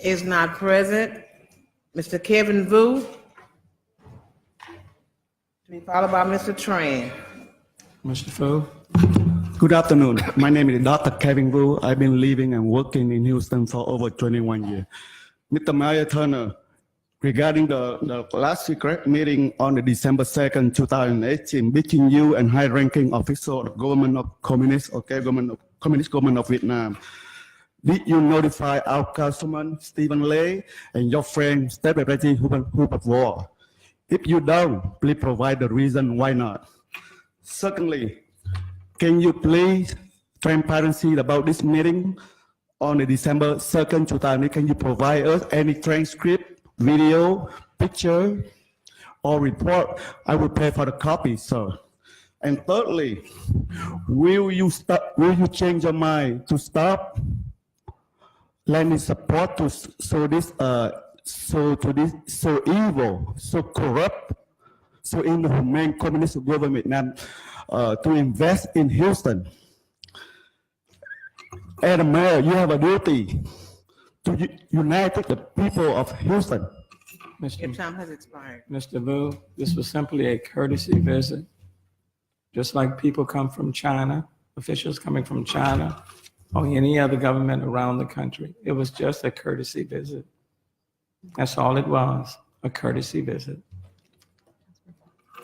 is not present. Mr. Kevin Vu, to be followed by Mr. Tran. Mr. Fu. Good afternoon. My name is Dr. Kevin Vu. I've been living and working in Houston for over 21 years. Mr. Mayor Turner, regarding the last secret meeting on the December 2nd, 2018, between you and high-ranking official of the government of Communist Government of Vietnam, did you notify our councilman Stephen Lay and your friend State Representative Hubert Wall? If you don't, please provide the reason why not. Secondly, can you please transparency about this meeting on the December 2nd, 2018? Can you provide us any transcript, video, picture, or report? I will pay for the copy, sir. And thirdly, will you change your mind to stop lending support to so evil, so corrupt, so inhumane communist government Vietnam to invest in Houston? As a mayor, you have a duty to unite the people of Houston. Your time has expired. Mr. Vu, this was simply a courtesy visit. Just like people come from China, officials coming from China, or any other government around the country. It was just a courtesy visit. That's all it was, a courtesy visit.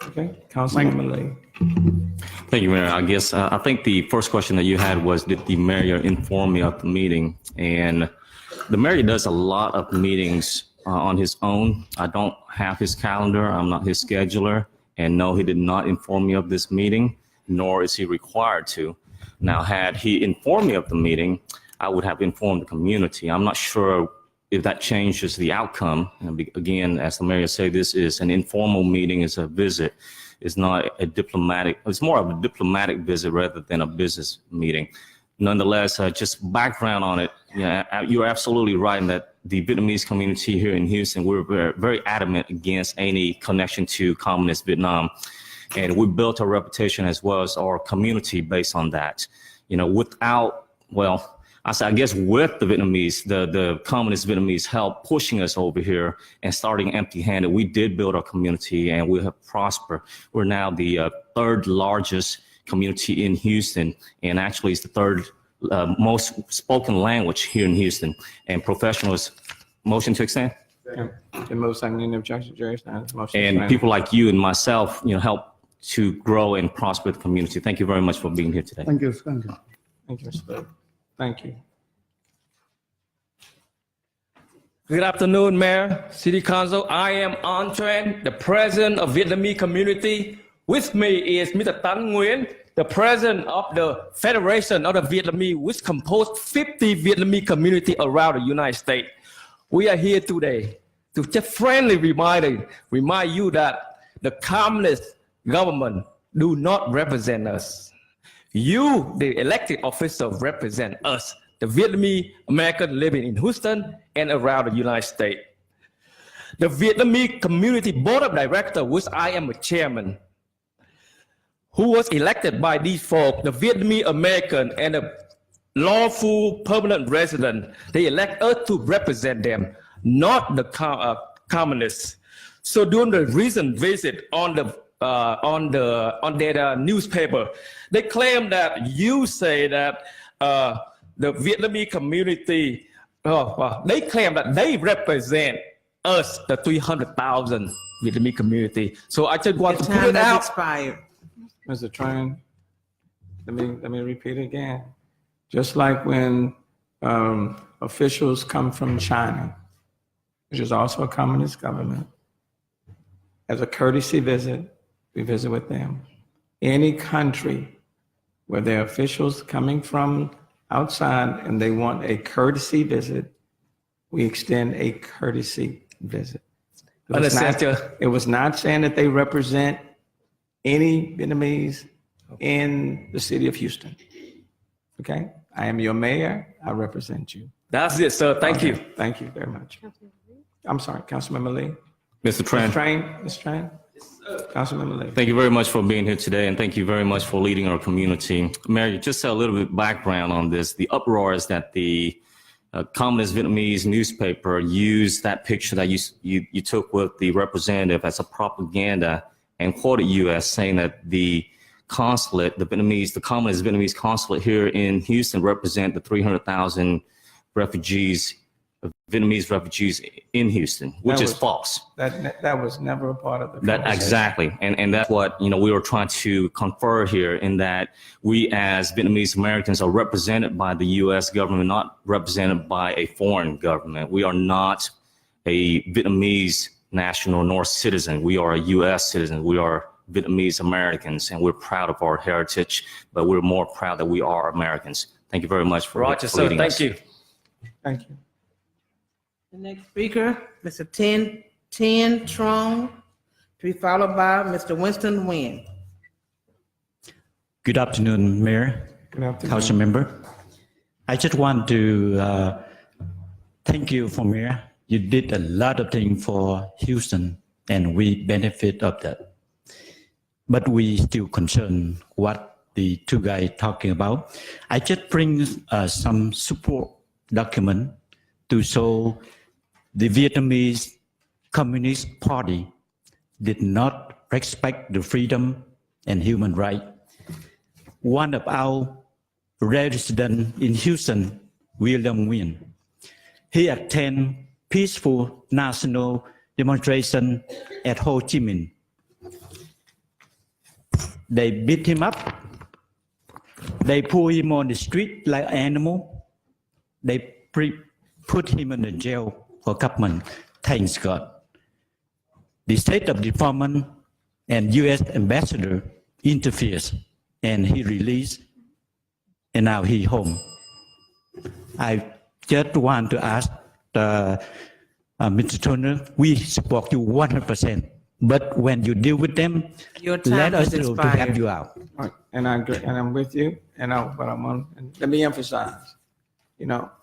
Okay, Councilman Lee. Thank you, Mayor. I guess I think the first question that you had was, did the mayor inform me of the meeting? And the mayor does a lot of meetings on his own. I don't have his calendar. I'm not his scheduler. And no, he did not inform me of this meeting, nor is he required to. Now, had he informed me of the meeting, I would have informed the community. I'm not sure if that changes the outcome. And again, as the mayor said, this is an informal meeting, it's a visit. It's not a diplomatic, it's more of a diplomatic visit rather than a business meeting. Nonetheless, just background on it, yeah, you're absolutely right in that the Vietnamese community here in Houston, we're very, very adamant against any connection to communist Vietnam. And we built a reputation as well as our community based on that. You know, without, well, I guess with the Vietnamese, the communist Vietnamese help pushing us over here and starting empty-handed, we did build our community and we have prospered. We're now the third largest community in Houston, and actually it's the third most spoken language here in Houston. And professionals, motion to extend? And people like you and myself, you know, help to grow and prosper the community. Thank you very much for being here today. Thank you. Thank you. Thank you, Mr. Thank you. Good afternoon, Mayor, City Council. I am An Tran, the president of Vietnamese community. With me is Mr. Tan Nguyen, the president of the Federation of the Vietnamese, which composed 50 Vietnamese community around the United States. We are here today to just friendly remind you that the communist government do not represent us. You, the elected officials, represent us, the Vietnamese American living in Houston and around the United States. The Vietnamese Community Board of Directors, which I am a chairman, who was elected by these folks, the Vietnamese American and the lawful permanent resident, they elect us to represent them, not the communists. So during the recent visit on their newspaper, they claim that you say that the Vietnamese community, they claim that they represent us, the 300,000 Vietnamese community. So I just want to put it out. Expired. Mr. Tran, let me repeat again. Just like when officials come from China, which is also a communist government, as a courtesy visit, we visit with them. Any country where there are officials coming from outside and they want a courtesy visit, we extend a courtesy visit. It was not saying that they represent any Vietnamese in the city of Houston. Okay? I am your mayor. I represent you. That's it, sir. Thank you. Thank you very much. I'm sorry, Councilman Lee. Mr. Tran. Mr. Tran. Councilman Lee. Thank you very much for being here today, and thank you very much for leading our community. Mayor, just a little bit background on this. The uproar is that the Communist Vietnamese newspaper used that picture that you took with the representative as a propaganda and quoted you as saying that the consulate, the Communist Vietnamese consulate here in Houston represent the 300,000 refugees, Vietnamese refugees in Houston, which is false. That was never a part of the That conversation. exactly, and that's what we were trying to confer here, in that we as Vietnamese Americans are represented by the U.S. government, not represented by a foreign government. We are not a Vietnamese national nor citizen. We are a U.S. citizen. We are Vietnamese Americans, and we're proud of our heritage, but we're more proud that we are Americans. Thank you very much for Roger, sir. leading Thank us. you. Thank you. The next speaker, Mr. Tin Trong, to be followed by Mr. Winston Nguyen. Good afternoon, Mayor, Good afternoon. Council Member. I just want to thank you for Mayor. You did a lot of things for Houston, and we benefit of that. But we still concerned what the two guys talking about. I just bring some support document to show the Vietnamese Communist Party did not respect the freedom and human rights. One of our residents in Houston, William Nguyen, he attended peaceful national demonstration at Ho Chi Minh. They beat him up. They put him on the street like an animal. They put him in the jail for a couple months. Thanks God. The State of Department and U.S. Ambassador interferes, and he released, and now he home. I just want to ask Mr. Turner, we support you 100%, but when you deal with them, Your time let us has know to expired. help you out. Right. And I agree, and I'm with you, and let me emphasize,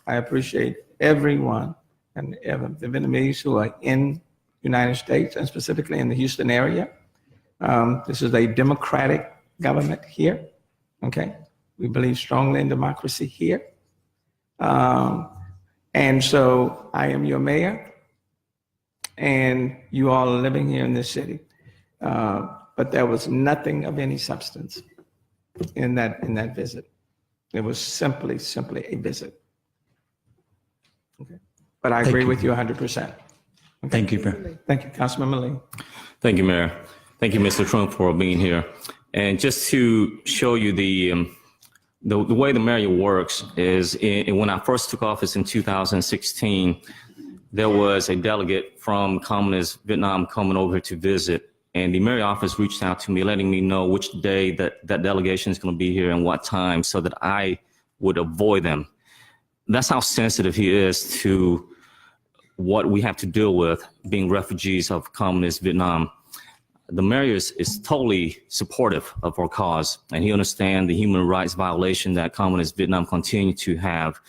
I appreciate everyone and the Vietnamese who are in the United States, and specifically in the Houston area. This is a democratic government here, okay? We believe strongly in democracy here. And so I am your mayor, and you all are living here in this city. But there was nothing of any substance in that visit. It was simply a visit. Okay. But I agree with you 100%. Okay. Thank you, Mayor. Thank you, Councilmember Lee. Thank you, Mayor. Thank you, Mr. Trump, for being here. And just to show you the way the mayor works is, when I first took office in 2016, there was a delegate from Communist Vietnam coming over to visit, and the mayor office reached out to me, letting me know which day that delegation is going to be here and what time, so that I would avoid them. That's how sensitive he is to what we have to deal with being refugees of Communist Vietnam. The mayor is totally supportive of our cause, and he understands the human rights violation that Communist Vietnam continue to have.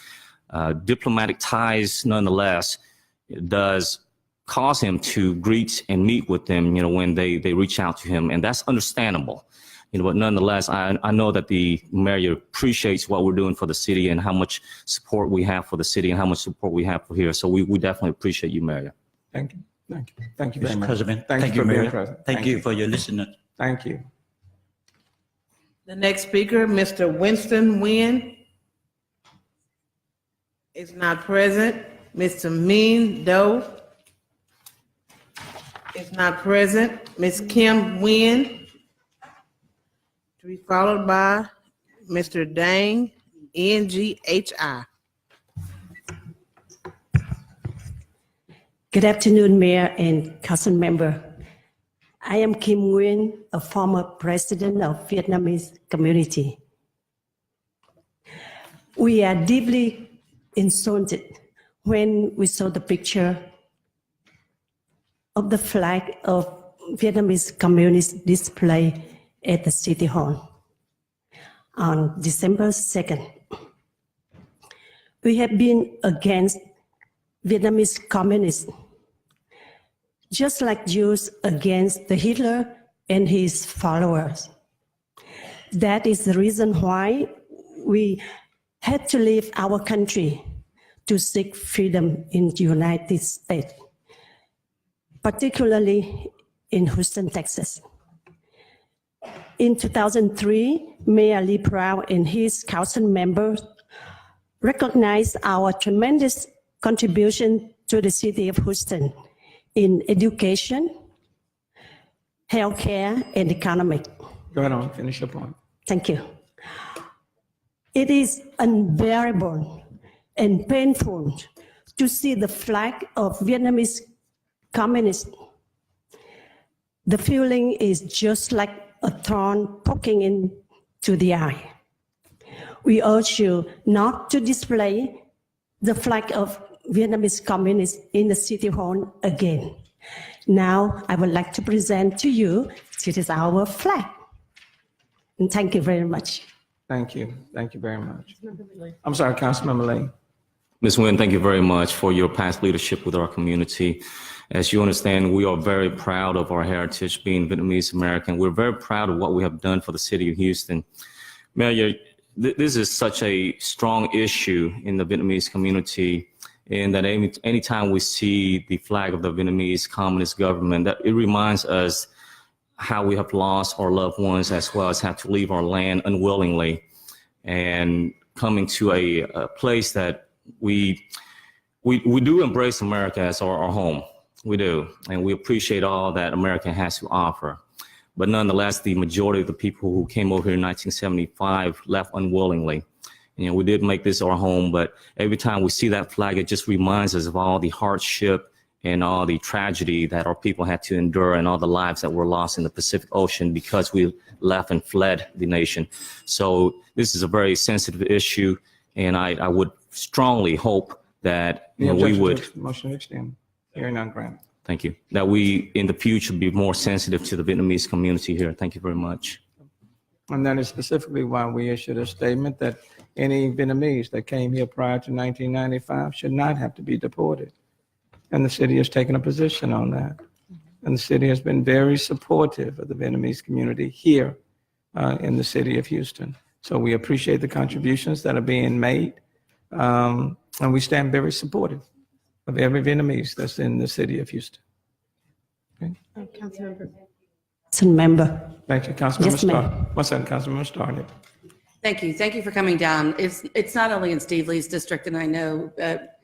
Diplomatic ties, nonetheless, does cause him to greet and meet with them, when they reach out to him, and that's understandable. But nonetheless, I know that the mayor appreciates what we're doing for the city and how much support we have for the city and how much support we have for here. So we definitely appreciate you, Mayor. Thank you. Thank you. Thank you very Mr. much. President, Thank thank you you, for being Mayor. present. Thank you for your listening. Thank you. The next speaker, Mr. Winston Nguyen, is not present. Mr. Min Do is not present. Ms. Kim Nguyen, to be followed by Mr. Dang, NGHI. Good afternoon, Mayor and Council Member. I am Kim Nguyen, a former president of Vietnamese community. We are deeply insulted when we saw the picture of the flag of Vietnamese communists display at the City Hall on December 2nd. We have been against Vietnamese communists, just like Jews against the Hitler and his followers. That is the reason why we had to leave our country to seek freedom in the United States, particularly in Houston, Texas. In 2003, Mayor Lee Proud and his council members recognized our tremendous contribution to the city of Houston in education, healthcare, and economic. Go ahead on, finish your point. Thank you. It is unbearable and painful to see the flag of Vietnamese communists. The feeling is just like a thorn poking into the eye. We urge you not to display the flag of Vietnamese communists in the city hall again. Now, I would like to present to you, this is our flag. And thank you very much. Thank you. Thank you very much. I'm sorry, Councilmember Lee. Ms. Nguyen, thank you very much for your past leadership with our community. As you understand, we are very proud of our heritage being Vietnamese American. We're very proud of what we have done for the city of Houston. Mayor, this is such a strong issue in the Vietnamese community, and that anytime we see the flag of the Vietnamese Communist government, that it reminds us how we have lost our loved ones, as well as have to leave our land unwillingly and coming to a place that we do embrace America as our home. We do, and we appreciate all that America has to offer. But nonetheless, the majority of the people who came over here in 1975 left unwillingly. You know, we did make this our home, but every time we see that flag, it just reminds us of all the hardship and all the tragedy that our people had to endure and all the lives that were lost in the Pacific Ocean because we left and fled the nation. So this is a very sensitive issue, and I would strongly hope that we would. Motion to extend. Hearing none, granted. Thank you. That we in the future be more sensitive to the Vietnamese community here. Thank you very much. And that is specifically why we issued a statement that any Vietnamese that came here prior to 1995 should not have to be deported. And the city has taken a position on that. And the city has been very supportive of the Vietnamese community here in the city of Houston. So we appreciate the contributions that are being made. And we stand very supportive of every Vietnamese that's in the city of Houston. Okay. Member. Thank you, Councilmember Yes, ma'am. Starr. One second, Councilmember Starr. Thank you. Thank you for coming down. It's not only in Steve Lee's district, and I know that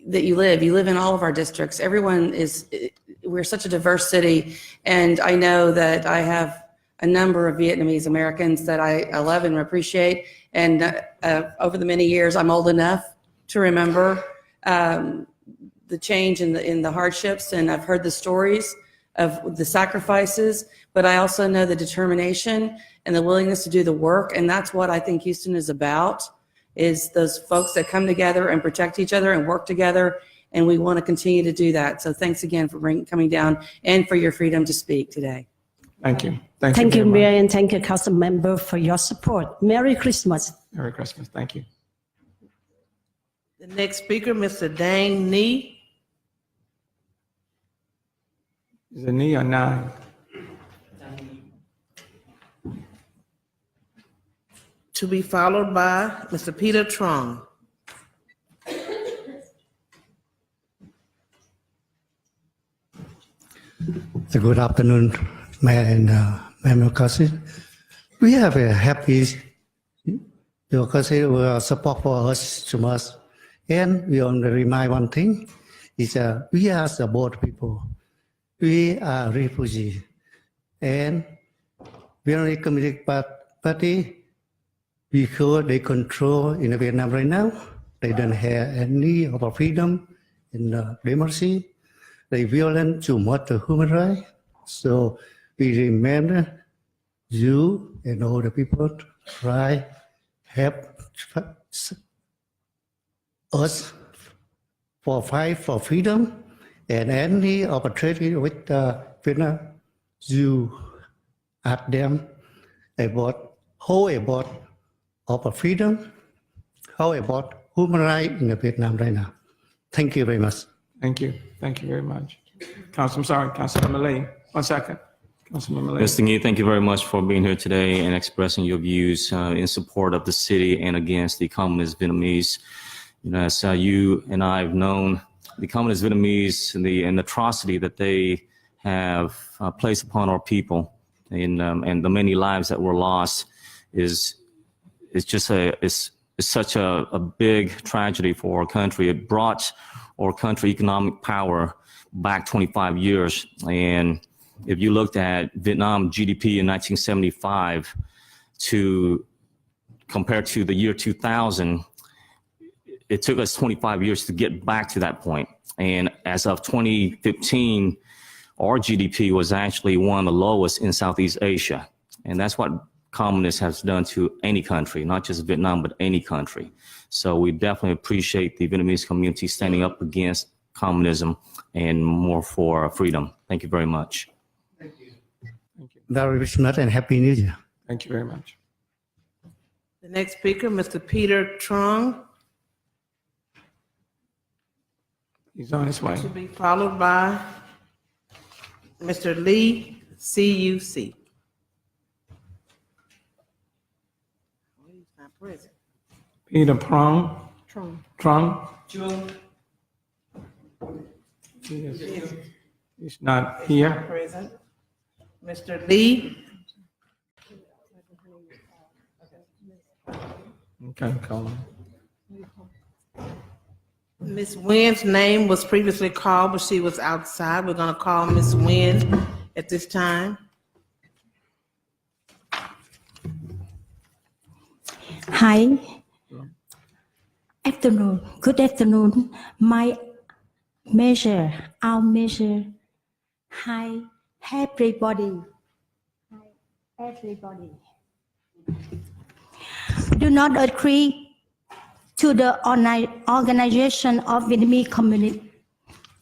you live in all of our districts. We're such a diverse city, and I know that I have a number of Vietnamese Americans that I love and appreciate. And over the many years, I'm old enough to remember the change in the hardships, and I've heard the stories of the sacrifices, but I also know the determination and the willingness to do the work. And that's what I think Houston is about, is those folks that come together and protect each other and work together. And we want to continue to do that. So thanks again for coming down and for your freedom to speak today. Thank you. Thank you, very much. Mayor, and thank you, Council Member, for your support. Merry Christmas. Merry Christmas. Thank you. The next speaker, Mr. Dang Nee. Is it knee or nine? To be followed by Mr. Peter Trong. Good afternoon, Mayor and Member Council. We have a happy support for us too much. And we only remind one thing, is we are the board people. We are refugees. And Vietnamese Communist Party, because they control in Vietnam right now, they don't have any of our freedom and democracy. They violate too much the human rights. So we remember you and all the people try help us for fight for freedom and any opportunity with Vietnam. You ask them about how about of freedom, how about human rights in Vietnam right now. Thank you very much. Thank you. Thank you very much. Councilmember Lee, 1 second. Councilman Malay. Mr. Nghi, thank you very much for being here today and expressing your views in support of the city and against the communist Vietnamese. You know, as you and I have known, the communist Vietnamese and the atrocity that they have placed upon our people and the many lives that were lost is just it's such a big tragedy for our country. It brought our country economic power back 25 years. And if you looked at Vietnam GDP in 1975 to compared to the year 2000, it took us 25 years to get back to that point. And as of 2015, our GDP was actually one of the lowest in Southeast Asia. And that's what communists has done to any country, not just Vietnam, but any country. So we definitely appreciate the Vietnamese community standing up against communism and more for freedom. Thank you very much. Merry Christmas and Happy New Year. Thank you very much. The next speaker, Mr. Peter Trong, He's on his way. to be followed by Mr. Lee, CUC. He's not present. Peter Prong. Trong. He's not here. Present. Mr. Lee, Okay, call him. Ms. Nguyen's name was previously called, but she was outside. We're going to call Ms. Nguyen at this time. Hi. Afternoon. Good afternoon. Our measure. Hi, everybody. Hi, everybody. Do not agree to the organization of Vietnamese community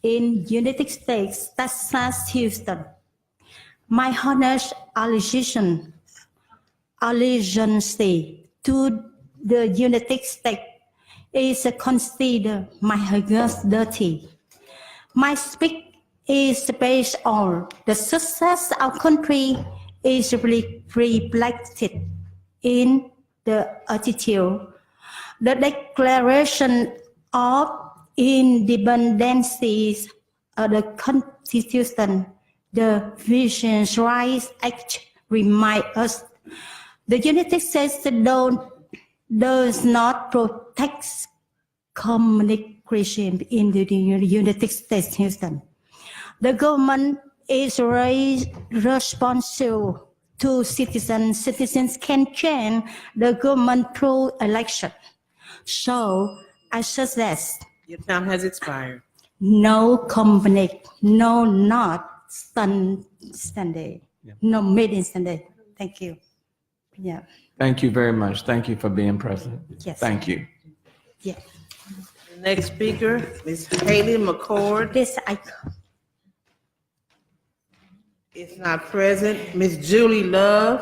in United States, Texas, Houston. My honest allegiance to the United States is considered my highest duty. My speech is based on the success of our country is reflected in the attitude, the Declaration of Independence of the Constitution, the Visions Rights Act remind us the United States does not protect communication in the United States, Houston. The government is responsible to citizens. Citizens can change the government through election. So I suggest Your time has expired. no company, no not Sunday, no meeting Sunday. Thank you. Yeah. Thank you very much. Thank you for being present. Yes. Thank you. Yeah. The next speaker is Haley McCord. This I. Is not present. Ms. Julie Love.